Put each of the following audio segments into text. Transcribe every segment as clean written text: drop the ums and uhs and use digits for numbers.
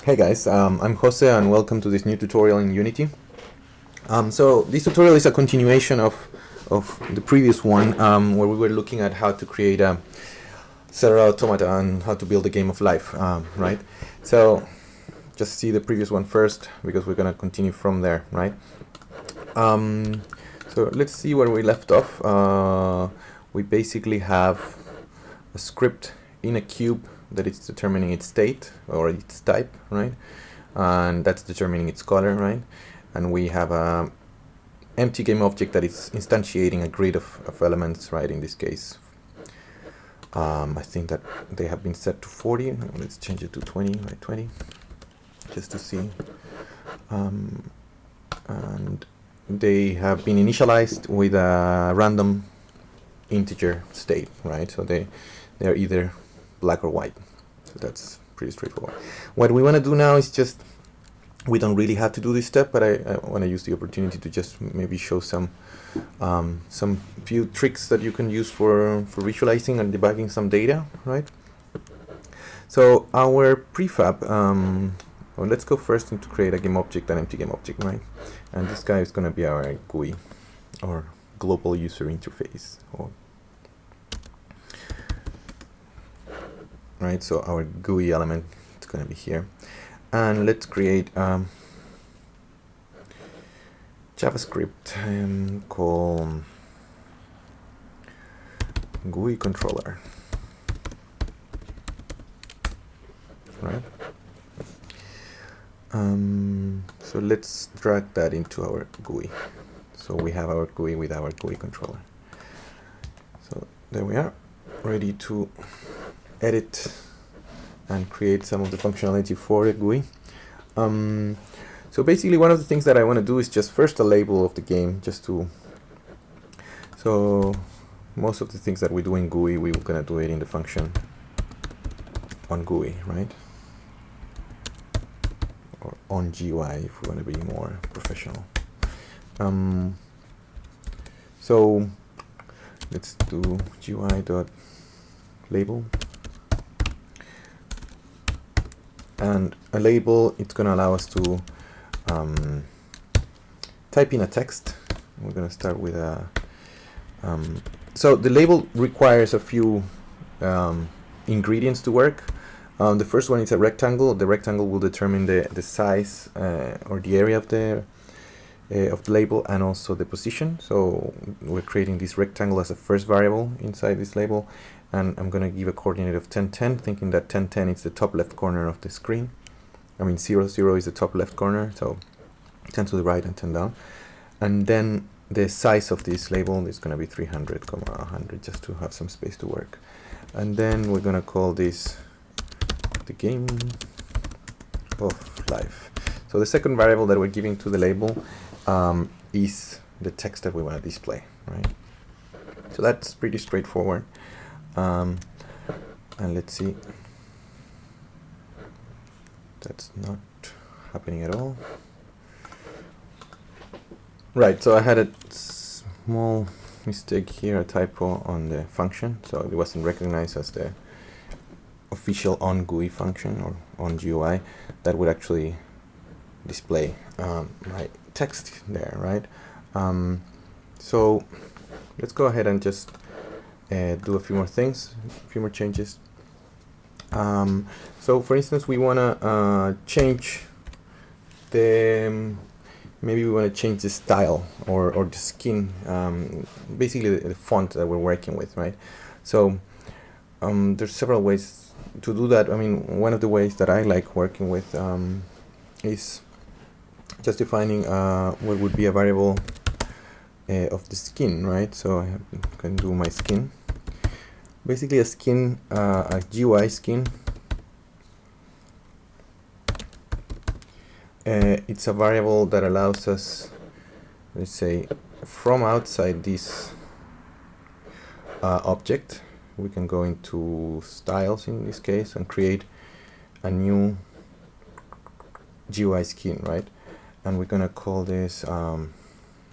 Hey guys, I'm Jose and welcome to this new tutorial in Unity. So this tutorial is a continuation of the previous one where we were looking at how to create a cellular automata and how to build a game of life, right? So just see the previous one first because we're going to continue from there, right? So let's see where we left off. We basically have a script in a cube that is determining its state or its type, right? And that's determining its color, right? And we have a empty game object that is instantiating a grid of elements, right? In this case, I think that they have been set to 40. Let's change it to 20, right? 20, just to see. And they have been initialized with a random integer state, right? So they're either black or white. So that's pretty straightforward. What we want to do now is just, we don't really have to do this step, but I want to use the opportunity to just maybe show some few tricks that you can use for visualizing and debugging some data, right? So our prefab, well, let's go first into create a game object, an empty game object, right? And this guy is going to be our GUI, or global user interface, or right, so our GUI element is going to be here. And let's create JavaScript called GUI controller, right? So let's drag that into our GUI. So we have our GUI with our GUI controller. So there we are, ready to edit and create some of the functionality for the GUI. So basically one of the things that I want to do is just first a label of the game, just to, so most of the things that we do in GUI, we're going to do it in the function on GUI, right? Or on GUI if we want to be more professional. So let's do GUI.label. And a label, it's going to allow us to type in a text. We're going to start with a so the label requires a few ingredients to work. The first one is a rectangle. The rectangle will determine the size or the area of the label and also the position. So we're creating this rectangle as a first variable inside this label, and I'm going to give a coordinate of 1010, thinking that 1010 is the top left corner of the screen. I mean 0, 0 is the top left corner, so 10 to the right and 10 down. And then the size of this label is going to be 300, 100, just to have some space to work. And then we're going to call this the game of life. So the second variable that we're giving to the label is the text that we want to display, right? So that's pretty straightforward. And let's see, that's not happening at all. Right, so I had a small mistake here, a typo on the function, so it wasn't recognized as the official on GUI function or on GUI that would actually display my text there, right? So let's go ahead and just do a few more things, a few more changes. So for instance, we want to change the, maybe we want to change the style or the skin, basically the font that we're working with, right? So there's several ways to do that. I mean, one of the ways that I like working with is just defining what would be a variable of the skin, right? So I can do my skin. Basically a skin, a GUI skin. It's a variable that allows us, let's say, from outside this object, we can go into styles in this case and create a new GUI skin, right? And we're gonna call this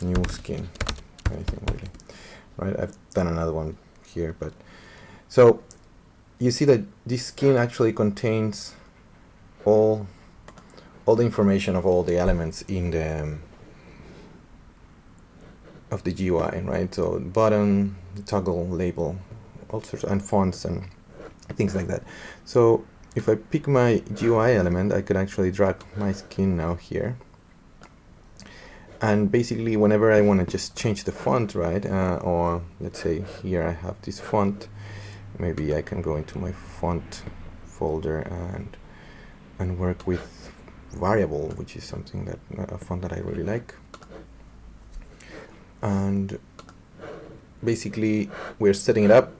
new skin, anything really, right? I've done another one here, but so you see that this skin actually contains all all the information of all the elements in the of the GUI, right? So button, the toggle, label, all sorts, and fonts and things like that. So if I pick my GUI element, I could actually drag my skin now here. And basically, whenever I want to just change the font, right? Or let's say here I have this font, maybe I can go into my font folder and work with variable, which is something that a font that I really like. And basically, we're setting it up,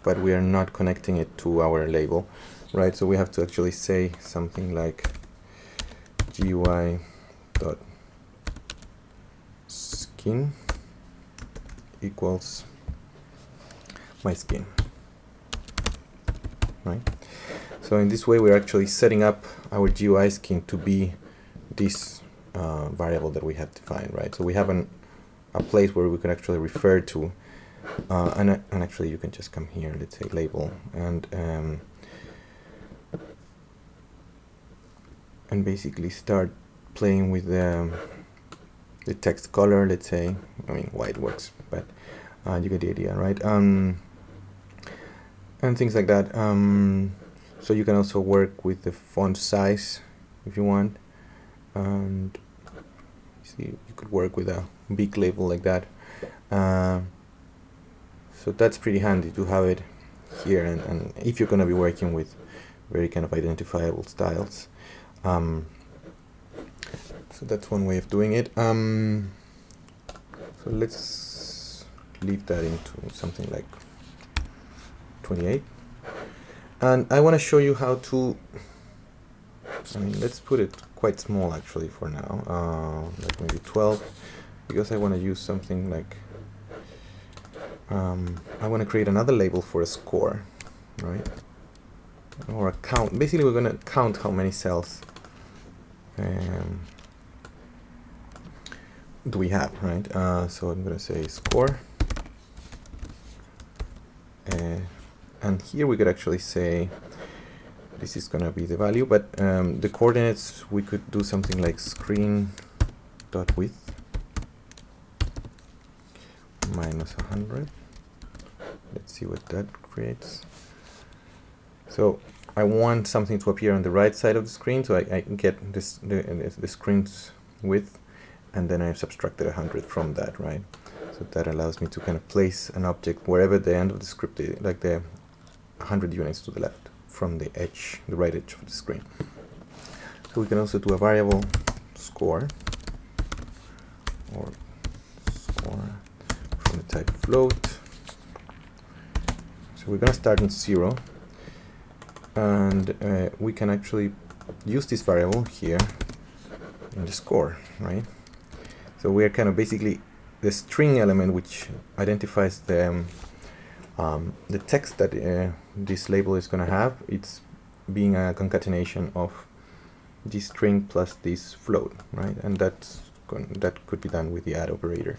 but we are not connecting it to our label, right? So we have to actually say something like GUI.skin equals my skin, right? So in this way, we're actually setting up our GUI skin to be this variable that we have defined, right? So we have a place where we can actually refer to, and actually you can just come here, let's say label, and basically start playing with the text color, let's say. I mean, white works, but you get the idea, right? And things like that. So you can also work with the font size if you want, and see, you could work with a big label like that. So that's pretty handy to have it here, and if you're going to be working with very kind of identifiable styles. So that's one way of doing it. So let's leave that into something like 28. And I want to show you how to, I mean, let's put it quite small actually for now, like maybe 12, because I want to use something like, I want to create another label for a score, right? Or a count. Basically, we're going to count how many cells do we have, right? So I'm going to say score. And here we could actually say this is going to be the value, but the coordinates, we could do something like screen.width minus 100. Let's see what that creates. So I want something to appear on the right side of the screen, so I get this the screen's width, and then I've subtracted 100 from that, right? So that allows me to kind of place an object wherever the end of the script is, like the 100 units to the left from the edge, the right edge of the screen. So we can also do a variable score, or score from the type float. So we're going to start in 0, and we can actually use this variable here in the score, right? So we are kind of basically the string element which identifies the text that this label is going to have. It's being a concatenation of this string plus this float, right? And that could be done with the add operator.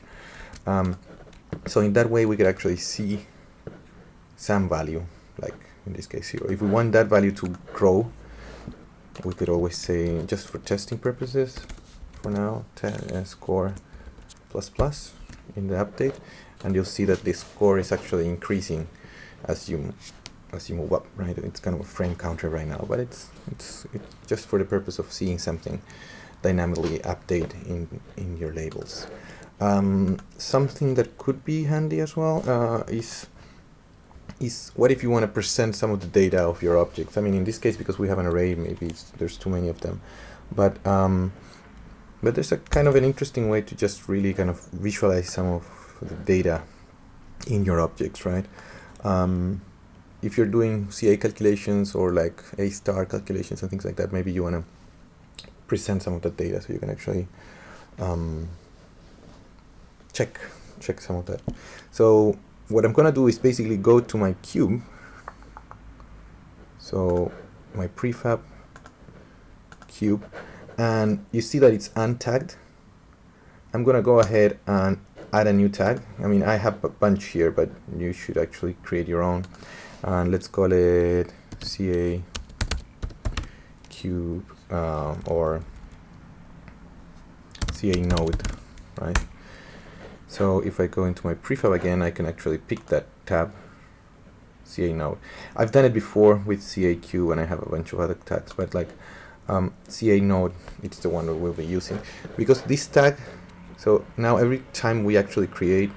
So in that way, we could actually see some value, like in this case 0. If we want that value to grow, we could always say, just for testing purposes, for now, score plus plus in the update, and you'll see that the score is actually increasing as you move up, right? It's kind of a frame counter right now, but it's just for the purpose of seeing something dynamically update in your labels. Something that could be handy as well is what if you want to present some of the data of your objects? I mean, in this case, because we have an array, maybe there's too many of them, but there's a kind of an interesting way to just really kind of visualize some of the data in your objects, right? If you're doing CA calculations or like A-star calculations and things like that, maybe you want to present some of the data so you can actually check some of that. So what I'm going to do is basically go to my cube. So my prefab cube, and you see that it's untagged. I'm going to go ahead and add a new tag. I mean, I have a bunch here, but you should actually create your own. And let's call it CA cube, or CA node, right? So if I go into my prefab again, I can actually pick that tab, CA node. I've done it before with CAQ, and I have a bunch of other tags, but like CA node, it's the one that we'll be using, because this tag, so now every time we actually create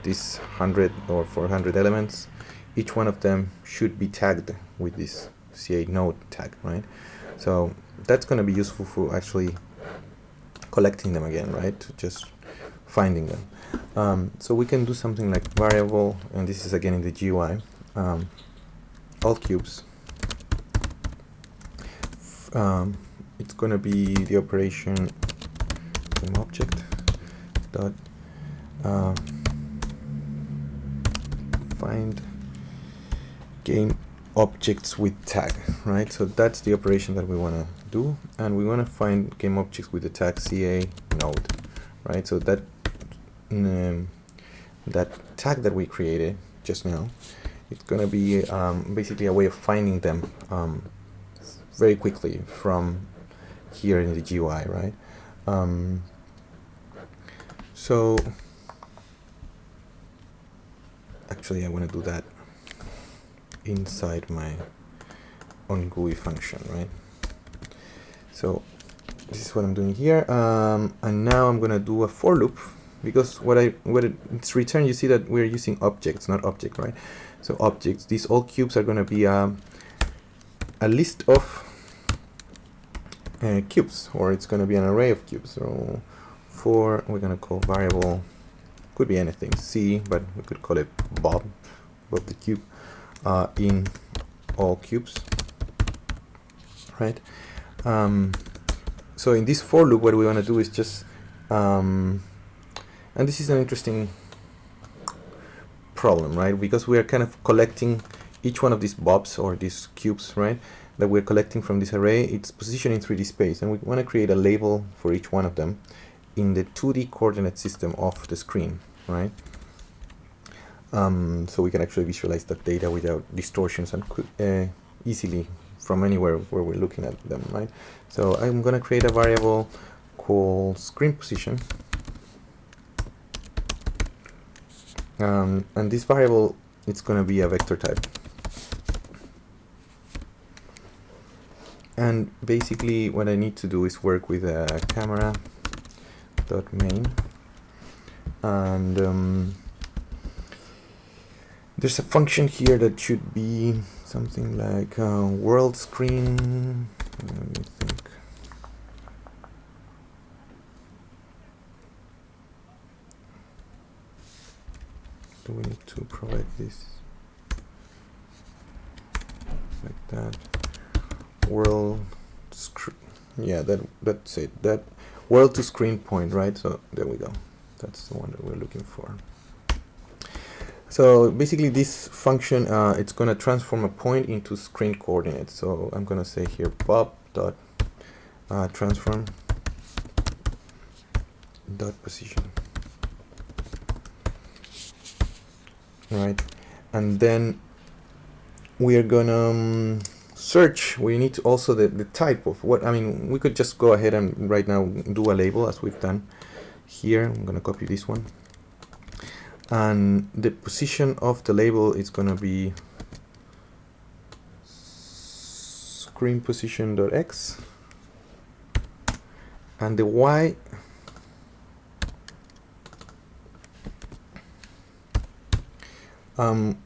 this 100 or 400 elements, each one of them should be tagged with this CA node tag, right? So that's going to be useful for actually collecting them again, right? Just finding them. So we can do something like variable, and this is again in the GUI, all cubes. It's going to be the operation game object dot find game objects with tag, right? So that's the operation that we want to do, and we want to find game objects with the tag CA node, right? So that that tag that we created just now, it's going to be basically a way of finding them very quickly from here in the GUI, right? So actually I want to do that inside my on GUI function, right? So this is what I'm doing here, and now I'm gonna do a for loop, because what it's returned, you see that we're using objects, not object, right? So objects, these all cubes are gonna be a list of cubes, or it's gonna be an array of cubes. So for, we're gonna call variable, could be anything, C, but we could call it Bob the cube, in all cubes, right? So in this for loop, what we want to do is just, and this is an interesting problem, right? Because we are kind of collecting each one of these bobs or these cubes, right, that we're collecting from this array. It's positioned in 3D space, and we want to create a label for each one of them in the 2D coordinate system of the screen, right? So we can actually visualize that data without distortions and easily from anywhere where we're looking at them, right? So I'm going to create a variable called screen position, and this variable, it's going to be a vector type. And basically what I need to do is work with a camera.main, and there's a function here that should be something like world screen. Let me think. Do we need to provide this like that? World screen. Yeah, that's it. That world to screen point, right? So there we go. That's the one that we're looking for. So basically this function, it's going to transform a point into screen coordinates. So I'm going to say here bob dot transform dot position, right? And then we are going to search. We need to also the type of what, I mean, we could just go ahead and right now do a label as we've done here. I'm going to copy this one. And the position of the label is going to be screen position.x, and the y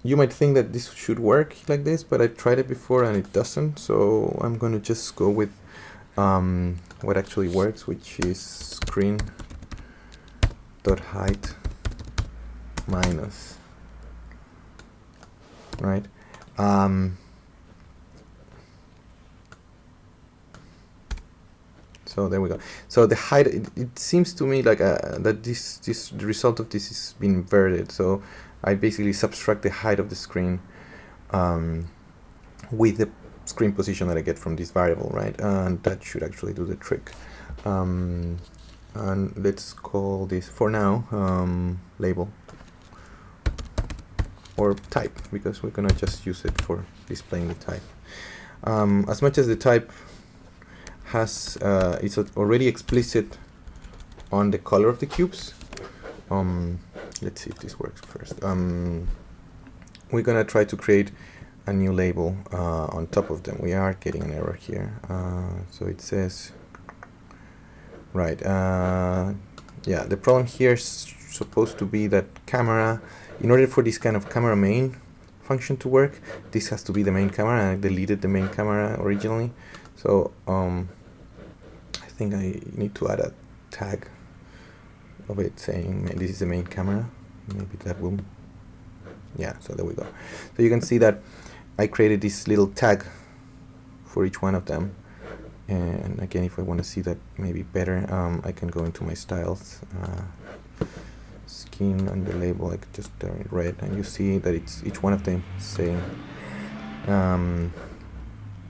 you might think that this should work like this, but I tried it before and it doesn't, so I'm going to just go with what actually works, which is screen.height minus, right? So there we go. So the height, it seems to me like that the result of this is being inverted. So I basically subtract the height of the screen with the screen position that I get from this variable, right? And that should actually do the trick. And let's call this for now label or type, because we're gonna just use it for displaying the type. As much as the type has it's already explicit on the color of the cubes. Let's see if this works first. We're gonna try to create a new label on top of them. We are getting an error here. So it says, right, yeah, the problem here is supposed to be that camera, in order for this kind of camera main function to work, this has to be the main camera. I deleted the main camera originally, so I think I need to add a tag of it saying this is the main camera. Maybe that will, yeah, so there we go. So you can see that I created this little tag for each one of them, and again, if I want to see that maybe better, I can go into my styles, skin, and the label. I could just turn it red, and you see that it's each one of them saying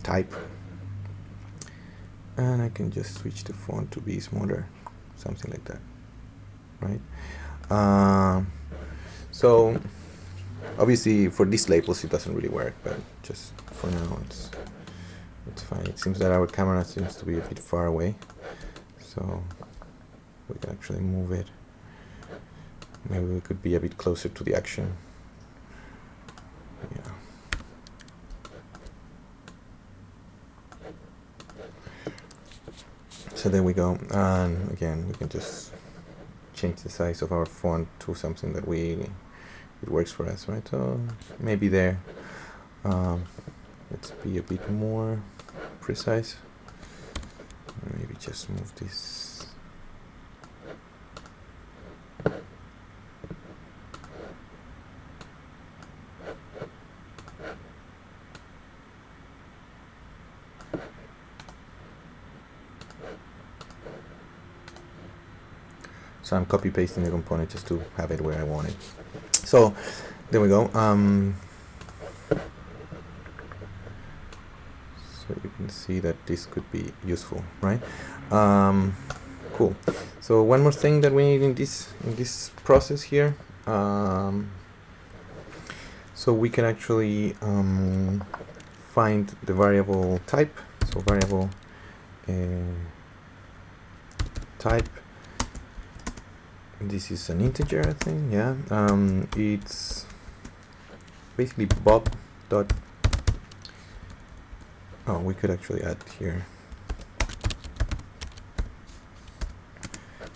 type, and I can just switch the font to be smaller, something like that, right? So obviously for these labels it doesn't really work, but just for now it's fine. It seems that our camera seems to be a bit far away, so we can actually move it. Maybe we could be a bit closer to the action. Yeah. So there we go, and again we can just change the size of our font to something that it works for us, right? So maybe there. Let's be a bit more precise. Maybe just move this. So I'm copy pasting the component just to have it where I want it. So there we go. So you can see that this could be useful, right? Cool. So one more thing that we need in this process here. So we can actually find the variable type. So variable type. This is an integer, I think. Yeah. It's basically bob dot. Oh, we could actually add here,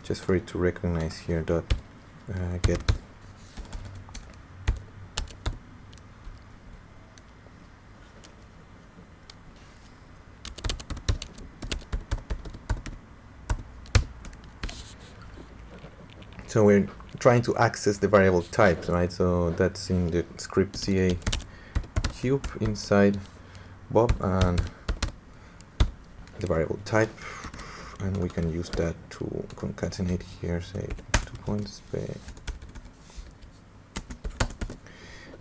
just for it to recognize here, dot get. So we're trying to access the variable types, right? So that's in the script ca cube inside bob and the variable type, and we can use that to concatenate here, say 2 points,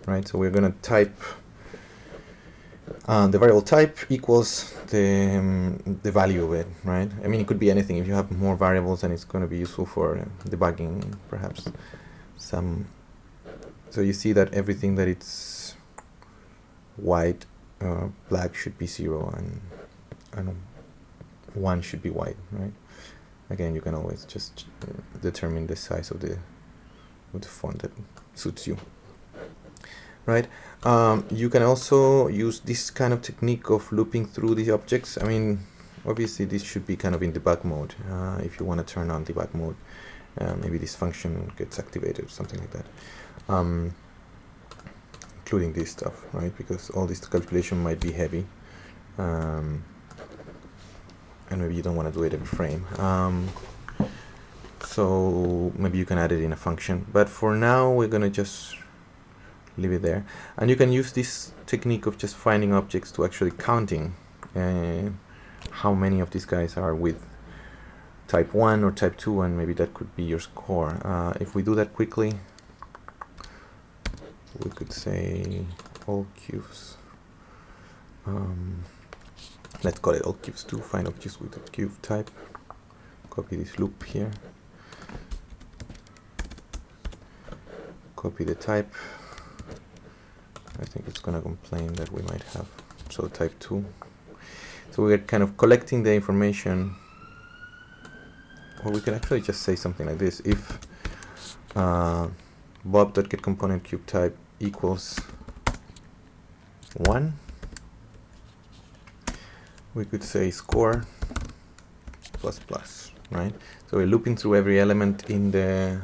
right? So we're gonna type the variable type equals the value of it, right? I mean, it could be anything. If you have more variables, then it's going to be useful for debugging, perhaps some. So you see that everything that it's white, black should be 0, and 1 should be white, right? Again, you can always just determine the size of the font that suits you, right? You can also use this kind of technique of looping through the objects. I mean, obviously this should be kind of in debug mode. If you want to turn on debug mode, maybe this function gets activated or something like that, including this stuff, right? Because all this calculation might be heavy, and maybe you don't want to do it every frame. So maybe you can add it in a function, but for now we're gonna just leave it there. And you can use this technique of just finding objects to actually counting how many of these guys are with type 1 or type 2, and maybe that could be your score. If we do that quickly, we could say all cubes. Let's call it all cubes 2, find objects with a cube type. Copy this loop here. Copy the type. I think it's gonna complain that we might have, so type 2. So we're kind of collecting the information or we can actually just say something like this: if bob.getComponent cube type equals 1, we could say score plus plus, right? So we're looping through every element in the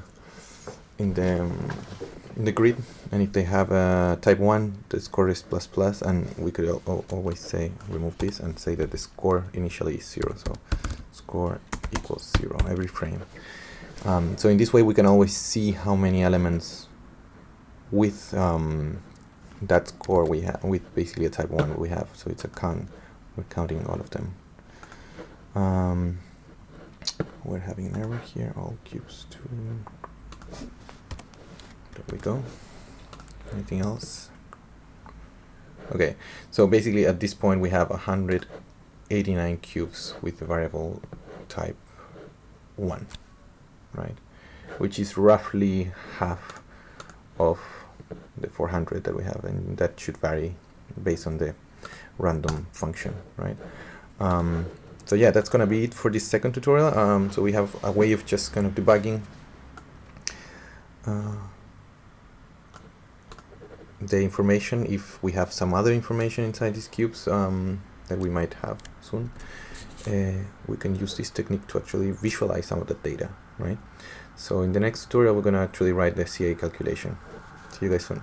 grid, and if they have a type 1, the score is plus plus, and we could always say, remove this and say that the score initially is 0, so score equals 0 every frame. So in this way we can always see how many elements with that score we have, with basically a type 1 we have, so it's a count, we're counting all of them. We're having an error here, all cubes 2. There we go. Anything else? Okay, so basically at this point we have 189 cubes with the variable type 1, right? Which is roughly half of the 400 that we have, and that should vary based on the random function, right? So yeah, that's gonna be it for this second tutorial. So we have a way of just kind of debugging the information if we have some other information inside these cubes that we might have soon. We can use this technique to actually visualize some of the data, right? So in the next tutorial we're going to actually write the CA calculation. See you guys soon.